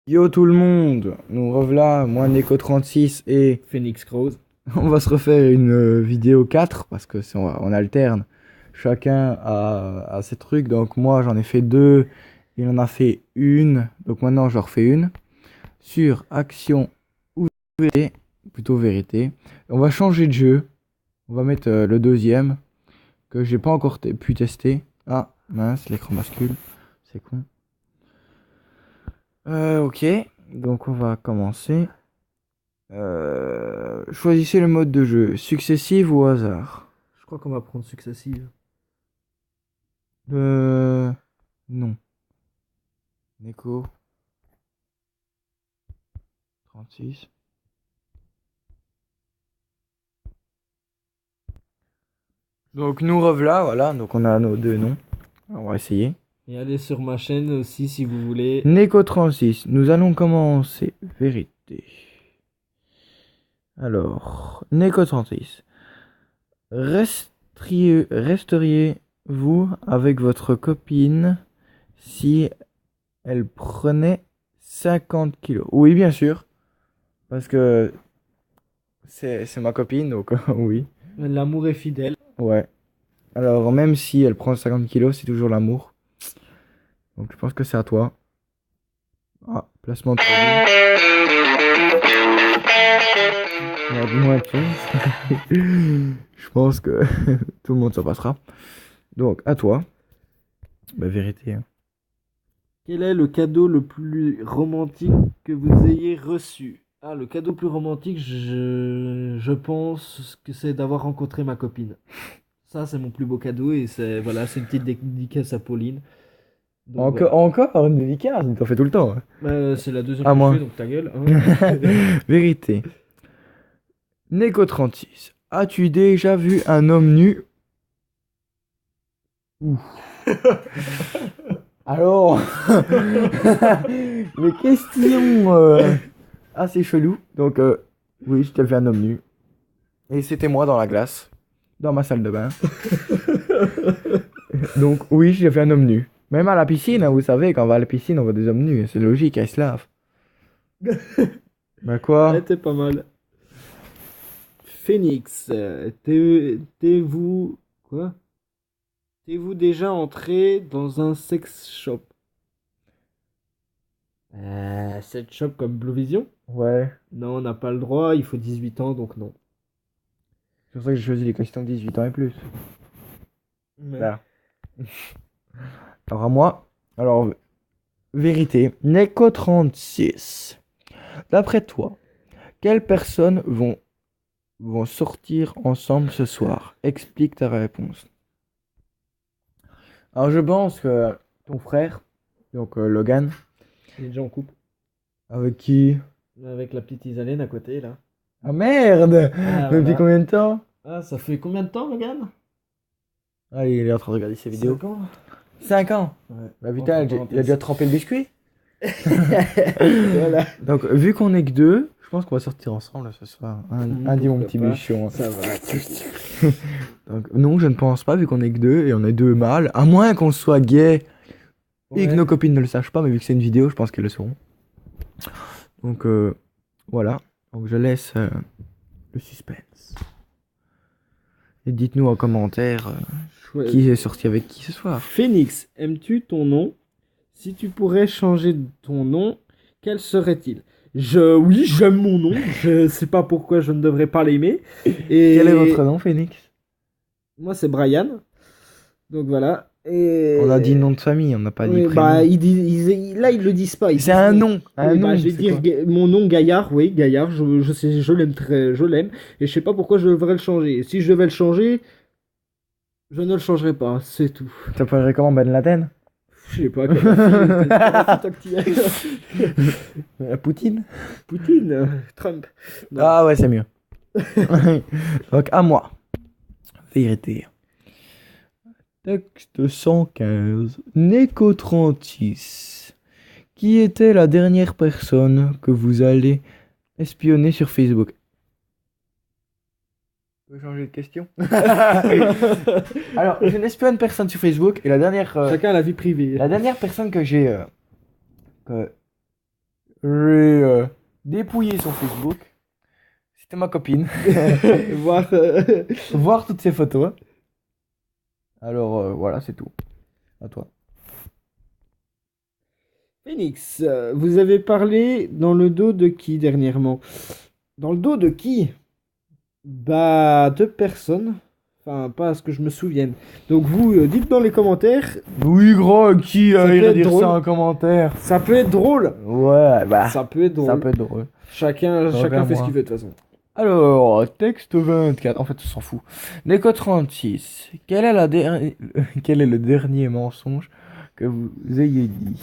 Yo tout le monde, nous revoilà, moi Neko36 et Phoenix Crows. on va se refaire une vidéo 4 parce que on alterne. Chacun a ses trucs, donc moi j'en ai fait deux, il en a fait une, donc maintenant je refais une sur action ou vérité, plutôt vérité. On va changer de jeu, on va mettre le deuxième que j'ai pas encore pu tester. Ah mince, l'écran bascule, c'est con. Ok, donc on va commencer. Choisissez le mode de jeu, successive ou au hasard. Je crois qu'on va prendre successive. Non. Neko 36. Donc nous revoilà, voilà, donc on a nos deux noms. On va essayer. Et allez sur ma chaîne aussi si vous voulez. Neko 36, nous allons commencer. Vérité. Alors, Neko 36. Resteriez-vous avec votre copine si elle prenait 50 kilos? Oui, bien sûr. Parce que c'est ma copine, donc oui. L'amour est fidèle. Ouais. Alors, même si elle prend 50 kilos, c'est toujours l'amour. Donc, je pense que c'est à toi. Ah, placement de produit. Alors, dis-moi une chose. Je pense que tout le monde s'en passera. Donc, à toi. Bah, vérité. Hein. Quel est le cadeau le plus romantique que vous ayez reçu? Ah, le cadeau plus romantique, je pense que c'est d'avoir rencontré ma copine. Ça, c'est mon plus beau cadeau et c'est une petite dédicace à Pauline. Donc voilà. Encore une dédicace, t'en fais tout le temps. Hein. C'est la deuxième À que je moi. fais, donc ta gueule. Hein. Vérité. Neko 36. As-tu déjà vu un homme nu? Ouh. Alors, les questions assez cheloues. Donc, oui, j'ai vu un homme nu. Et c'était moi dans la glace, dans ma salle de bain. Donc, oui, j'ai vu un homme nu. Même à la piscine, hein, vous savez, quand on va à la piscine, on voit des hommes nus. C'est logique, ils se lavent. Bah quoi? Elle était pas mal. Phoenix, t'es-vous quoi? T'es-vous déjà entré dans un sex shop? Sex shop comme Blue Vision? Ouais. Non, on n'a pas le droit, il faut 18 ans, donc non. C'est pour ça que j'ai choisi les questions de 18 ans et plus. Ouais. Là. Alors à moi, alors vérité, Neko 36. D'après toi, quelles personnes vont sortir ensemble ce soir? Explique ta réponse. Alors je pense que ton frère, donc Logan, Il est déjà en couple. avec qui? Avec la petite Isalène à côté, là. Ah merde! Ah, Depuis voilà. combien de temps? Ah, ça fait combien de temps, Logan? Ah, il est en train de regarder ses vidéos. 5 ans? 5 ans? Ouais. Bah putain, Entre il a parenthèses. déjà trempé le biscuit. Voilà. Donc vu qu'on est que deux, je pense qu'on va sortir ensemble ce soir. Un dit mon Pourquoi petit pas. bichon. Ça va. Donc non, je ne pense pas vu qu'on est que deux et on est deux mâles. À moins qu'on soit gay et que Ouais. nos copines ne le sachent pas, mais vu que c'est une vidéo, je pense qu'elles le sauront. Donc voilà. Donc je laisse le suspense. Et dites-nous en commentaire Chouette. qui est sorti avec qui ce soir. Phoenix, aimes-tu ton nom? Si tu pourrais changer ton nom, quel serait-il? Oui, j'aime mon nom. Je sais pas pourquoi je ne devrais pas l'aimer. Et Quel est votre nom, Phoenix? moi, c'est Brian. Donc voilà. Et On a dit nom de famille, on n'a pas dit oui, prénom. bah, là, ils le disent pas. Ils C'est disent un non. nom. Un Oui, nom, bah, je vais c'est dire quoi? mon nom Gaillard. Oui, Gaillard. Je sais, je l'aime. Et je sais pas pourquoi je devrais le changer. Et si je devais le changer, je ne le changerai pas. C'est tout. T'appellerais comment Ben Laden? Je sais pas. Quelle Poutine? Poutine, Trump. Non. Ah ouais, c'est mieux. Donc à moi. Vérité. Texte 115. Neko 36. Qui était la dernière personne que vous allez espionner sur Facebook? On peut changer de question. Alors, je n'espionne personne sur Facebook et la dernière Chacun a la vie privée. personne que j'ai J'ai dépouillé son Facebook. C'était ma copine. Voir. Voir toutes ses photos. Alors voilà, c'est tout. À toi. Phoenix, vous avez parlé dans le dos de qui dernièrement? Dans le dos de qui? Bah, de personnes. Enfin, pas à ce que je me souvienne. Donc vous, dites dans les commentaires. Oui, gros, qui Ça peut irait être dire drôle. ça en commentaire? Ça peut être drôle. Ouais, bah, Ça peut être drôle. ça peut être drôle. Chacun Regarde fait ce moi. qu'il veut de toute façon. Alors, texte 24, en fait, on s'en fout. Neko 36, quel est le dernier mensonge que vous ayez dit?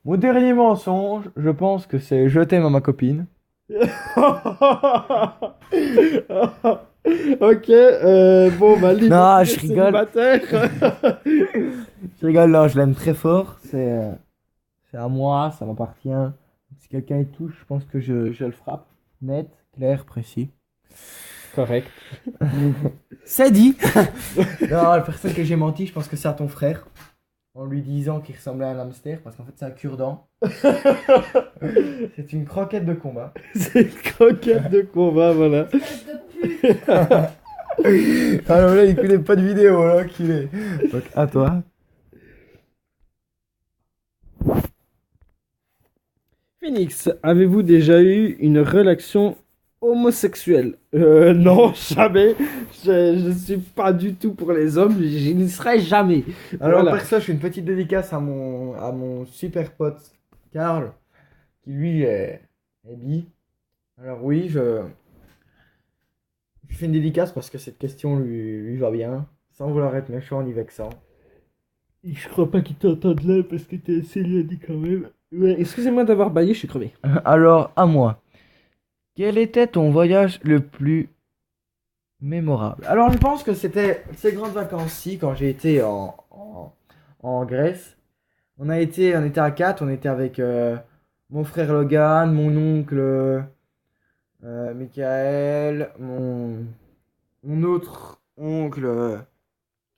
Mon dernier mensonge, je pense que c'est je t'aime à ma copine. Ok, bon, bah, Non, liberté je rigole. célibataire. Je rigole, là, je l'aime très fort. C'est à moi, ça m'appartient. Si quelqu'un y touche, je pense que je le frappe. Net, clair, précis. Correct. C'est dit. Non, la personne que j'ai menti, je pense que c'est à ton frère. En lui disant qu'il ressemblait à un hamster, parce qu'en fait c'est un cure-dent. C'est une croquette de combat. C'est une croquette de combat, voilà. Alors là, il connaît pas de vidéo, là, qu'il est. Donc, à toi. Phoenix, avez-vous déjà eu une relation homosexuelle? Non, jamais. Je suis pas du tout pour les hommes. Je n'y serai jamais. Alors, Voilà. perso, je fais une petite dédicace à mon super pote, Karl, qui lui est bi. Alors, oui, je fais une dédicace parce que cette question lui va bien, sans vouloir être méchant ni vexant. Je crois pas qu'ils t'entendent là parce que t'es assez dit quand même. Ouais, excusez-moi d'avoir baillé, je suis crevé. Alors, à moi. Quel était ton voyage le plus mémorable? Alors, je pense que c'était ces grandes vacances-ci, quand j'ai été en Grèce. On était à 4, on était avec mon frère Logan, mon oncle Michael, mon autre oncle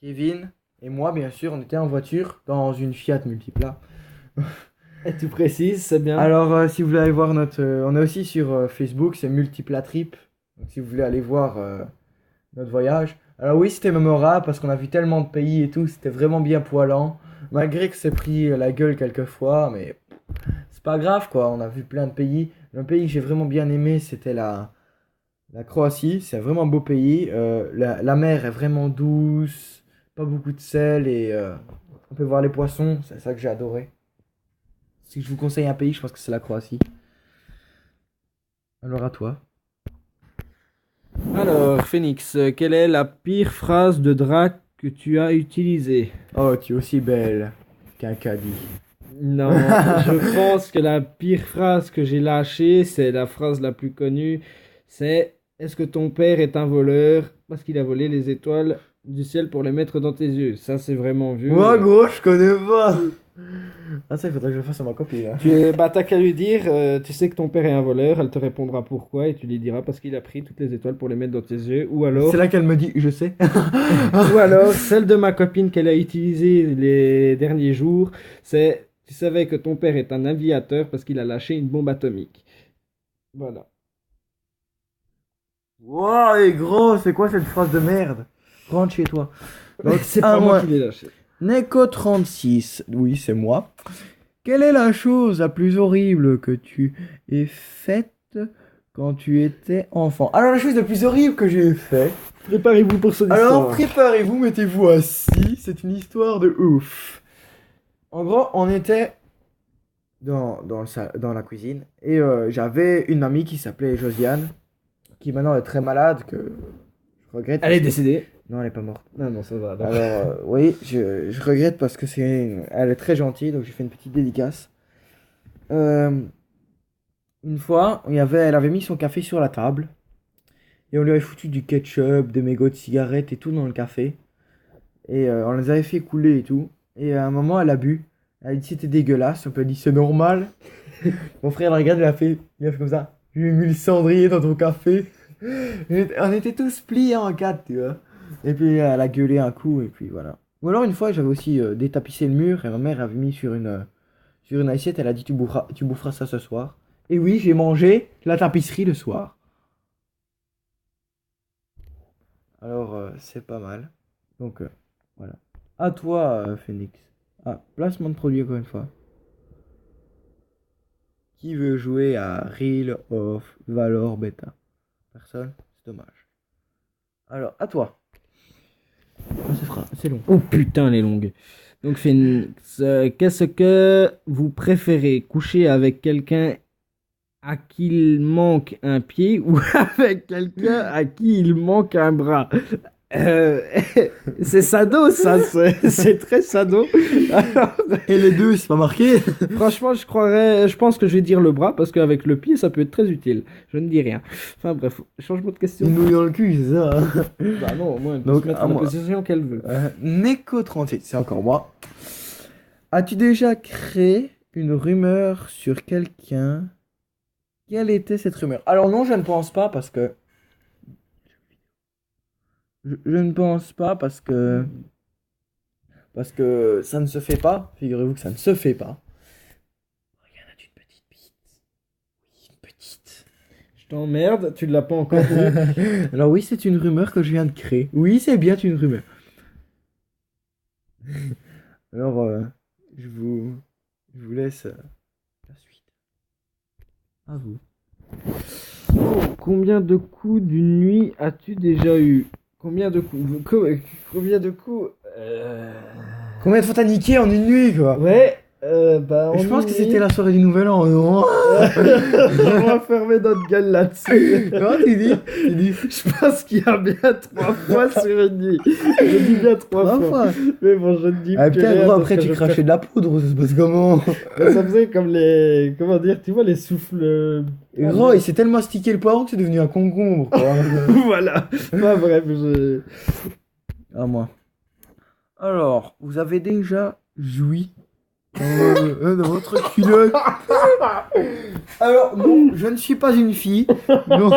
Kevin, et moi, bien sûr, on était en voiture dans une Fiat Multipla. Et tu précises, c'est bien. Alors, si vous voulez aller voir on est aussi sur Facebook, c'est Multipla Trip. Donc, si vous voulez aller voir notre voyage. Alors, oui, c'était mémorable parce qu'on a vu tellement de pays et tout, c'était vraiment bien poilant. Malgré que c'est pris la gueule quelques fois, mais c'est pas grave quoi, on a vu plein de pays. Le pays que j'ai vraiment bien aimé, c'était la Croatie. C'est un vraiment beau pays. La mer est vraiment douce, pas beaucoup de sel et on peut voir les poissons, c'est ça que j'ai adoré. Si je vous conseille un pays, je pense que c'est la Croatie. Alors à toi. Alors, Phoenix, quelle est la pire phrase de drague que tu as utilisée? Oh, tu es aussi belle qu'un caddie. Non, je pense que la pire phrase que j'ai lâchée, c'est la phrase la plus connue, c'est est-ce que ton père est un voleur parce qu'il a volé les étoiles du ciel pour les mettre dans tes yeux? Ça, c'est vraiment vieux. Ouais, gros, je connais pas. Ah, ça, il faudrait que je le fasse à ma copine. Hein. Bah, t'as qu'à lui dire, tu sais que ton père est un voleur, elle te répondra pourquoi et tu lui diras parce qu'il a pris toutes les étoiles pour les mettre dans tes yeux. Ou alors, C'est là qu'elle me dit, je sais. ou alors celle de ma copine qu'elle a utilisée les derniers jours, c'est tu savais que ton père est un aviateur parce qu'il a lâché une bombe atomique. Voilà. Wow, et gros, c'est quoi cette phrase de merde? Rentre chez toi. Donc, C'est à pas moi moi. qui l'ai lâché. Neko36, oui, c'est moi. Quelle est la chose la plus horrible que tu aies faite quand tu étais enfant? Alors, la chose la plus horrible que j'ai faite. Préparez-vous pour ce Alors, préparez-vous, mettez-vous assis. C'est une histoire de ouf. En gros, on était dans la cuisine et j'avais une amie qui s'appelait Josiane, qui maintenant est très malade, que je regrette. Elle est parce que- décédée. Non, elle est pas morte. Non, non, ça va. alors. Alors, oui, je regrette parce que elle est très gentille, donc j'ai fait une petite dédicace. Une fois, elle avait mis son café sur la table et on lui avait foutu du ketchup, des mégots de cigarettes et tout dans le café. Et on les avait fait couler et tout. Et à un moment, elle a bu. Elle a dit c'était dégueulasse. On peut dit c'est normal. Mon frère la regarde, il a fait comme ça. J'ai mis le cendrier dans ton café. On était tous pliés en quatre, tu vois. Et puis elle a gueulé un coup et puis voilà. Ou alors une fois, j'avais aussi détapissé le mur et ma mère avait mis sur une assiette. Elle a dit tu boufferas ça ce soir. Et oui, j'ai mangé la tapisserie le soir. Alors, c'est pas mal. Donc, voilà. À toi, Phoenix. Ah, placement de produit encore une fois. Qui veut jouer à Real of Valor Beta? Personne? C'est dommage. Alors, à toi. C'est long. Oh putain, elle est longue. Donc, Phoenix, qu'est-ce que vous préférez? Coucher avec quelqu'un à qui il manque un pied ou avec quelqu'un à qui il manque un bras? Euh, c'est sado, ça, c'est très sado. Alors, Et les deux, c'est pas marqué? franchement, je pense que je vais dire le bras parce qu'avec le pied, ça peut être très utile. Je ne dis rien. Enfin bref, change-moi de question. Une nouille dans le cul, c'est ça, hein. Bah non, au moins, elle peut Donc, se mettre à en la moi. position qu'elle veut. Neko38, c'est encore moi. As-tu déjà créé une rumeur sur quelqu'un? Quelle était cette rumeur? Alors non, je ne pense pas parce que... Je ne pense pas parce que... Parce que ça ne se fait pas. Figurez-vous que ça ne se fait pas. Regarde, as-tu une petite bite? Oui, une petite. Je t'emmerde, tu ne l'as pas encore vu. Alors oui, c'est une rumeur que je viens de créer. Oui, c'est bien une rumeur. Alors, je vous laisse la suite. À vous. Combien de coups d'une nuit as-tu déjà eu? Combien de coups? Combien de coups? Combien de fois t'as niqué en une nuit, quoi? Ouais, bah Je pense que nuit. c'était la soirée du Nouvel An, non? On va fermer notre gueule là-dessus. Comment tu dis? Je pense qu'il y a bien 3 fois sur une nuit. Je dis bien 3 Trois fois. fois. Mais bon, je ne dis Ah, plus putain, rien gros, parce après que tu je crachais de la poudre, ça se passe comment? Ça faisait comme les... Comment dire? Tu vois les souffles... Et gros, il s'est tellement stické le poireau que c'est devenu un concombre, quoi. Voilà. Enfin bref, je... À moi. Alors, vous avez déjà joui dans votre culotte? Alors, non, je ne suis pas une fille. Non.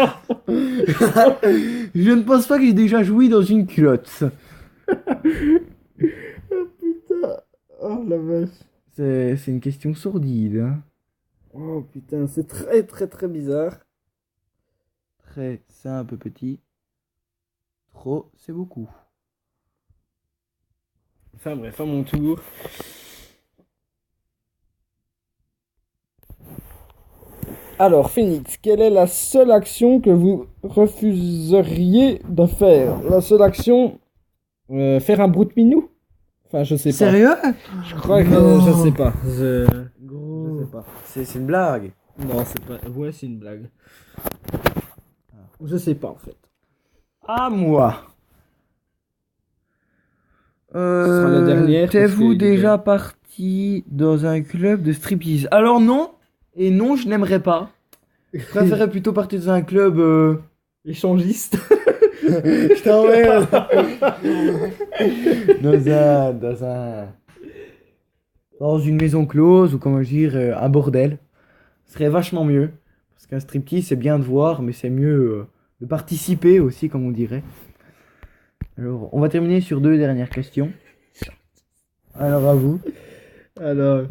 Je ne pense pas que j'ai déjà joui dans une culotte. Putain. Oh la vache. C'est une question sourdine, hein. Oh putain, c'est très très très bizarre. Très, c'est un peu petit. Trop, c'est beaucoup. Enfin bref, à mon tour. Alors, Phoenix, quelle est la seule action que vous refuseriez de faire? La seule action, faire un broute-minou? Enfin, je sais pas. Sérieux? Je crois que Non. je sais pas. Gros. Je sais pas. C'est une blague. Non, c'est pas. Ouais, c'est une blague. Je sais pas en fait. À moi. sera la dernière, parce T'es-vous que- déjà parti dans un club de striptease? Alors non, et non, je n'aimerais pas. Je préférerais plutôt partir dans un club. Échangiste. Je t'emmerde. Dans une maison close ou comment dire un bordel. Ce serait vachement mieux. Parce qu'un striptease c'est bien de voir, mais c'est mieux de participer aussi, comme on dirait. Alors, on va terminer sur 2 dernières questions. Alors à vous. Alors,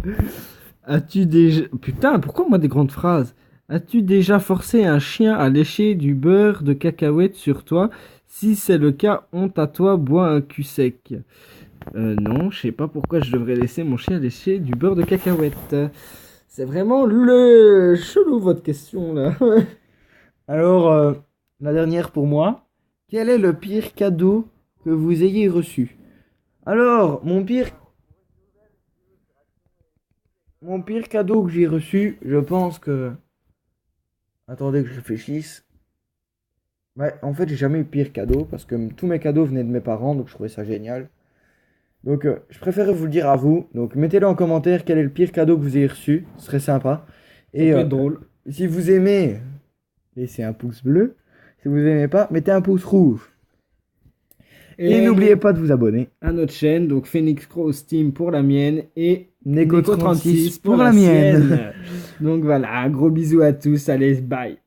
as-tu déjà... Putain, pourquoi moi des grandes phrases? As-tu déjà forcé un chien à lécher du beurre de cacahuète sur toi? Si c'est le cas, honte à toi, bois un cul sec. Non, je sais pas pourquoi je devrais laisser mon chien lécher du beurre de cacahuète. C'est vraiment le chelou votre question là. Alors, la dernière pour moi. Quel est le pire cadeau que vous ayez reçu? Alors, mon pire cadeau que j'ai reçu, je pense que... Attendez que je réfléchisse. Ouais, en fait, j'ai jamais eu pire cadeau parce que tous mes cadeaux venaient de mes parents, donc je trouvais ça génial. Donc, je préférais vous le dire à vous. Donc, mettez-le en commentaire quel est le pire cadeau que vous ayez reçu. Ce serait sympa. Et Ça peut être drôle. si vous aimez, laissez un pouce bleu. Si vous aimez pas, mettez un pouce rouge. Et n'oubliez pas de vous abonner. à notre chaîne, donc Phoenix Cross Team pour la mienne et Neko 36 Neko36 pour la mienne. sienne. Donc voilà, un gros bisou à tous, allez, bye.